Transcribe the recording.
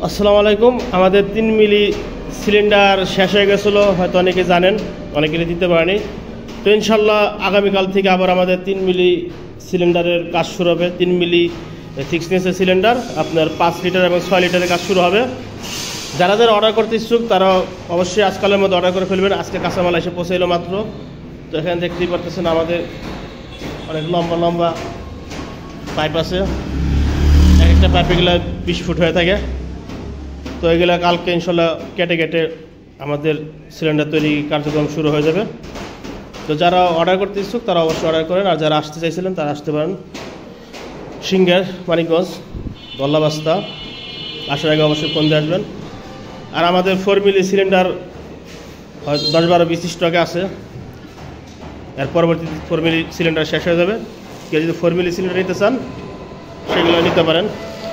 আসসালামু আলাইকুম। আমাদের 3 মিলি সিলিন্ডার শেষ হয়ে গেছিলো, হয়তো অনেকে জানেন, অনেকে দিতে পারেনি। তো ইনশাল্লাহ আগামীকাল থেকে আবার আমাদের 3 মিলি সিলিন্ডারের কাজ শুরু হবে। 3 মিলি থিকনেসের সিলিন্ডার, আপনার 5 লিটার এবং 6 লিটারের কাজ শুরু হবে। যারা যারা অর্ডার করতে ইচ্ছুক তারা অবশ্যই আজকালের মধ্যে অর্ডার করে ফেলবেন। আজকে কাঁচামাল এসে পৌঁছে এলো মাত্র। তো এখানে দেখতেই পারতেছেন আমাদের অনেক লম্বা লম্বা পাইপ আছে। এক একটা পাইপ এগুলো 20 ফুট হয়ে থাকে। তো এগুলো কালকে ইনশাল্লাহ কেটে কেটে আমাদের সিলিন্ডার তৈরি কার্যক্রম শুরু হয়ে যাবে। তো যারা অর্ডার করতে ইচ্ছুক তারা অবশ্যই অর্ডার করেন, আর যারা আসতে চাইছিলেন তারা আসতে পারেন। সিঙ্গার, মানিকগঞ্জ, গল্লাবাস্তা আসার আগে অবশ্যই ফোন দিয়ে আসবেন। আর আমাদের 4 মিলি সিলিন্ডার হয়তো 10-12 স্টকে আছে। এর পরবর্তী 4 মিলি সিলিন্ডার শেষ হয়ে যাবে। কেউ যদি 4 মিলি সিলিন্ডার নিতে চান সেগুলো নিতে পারেন।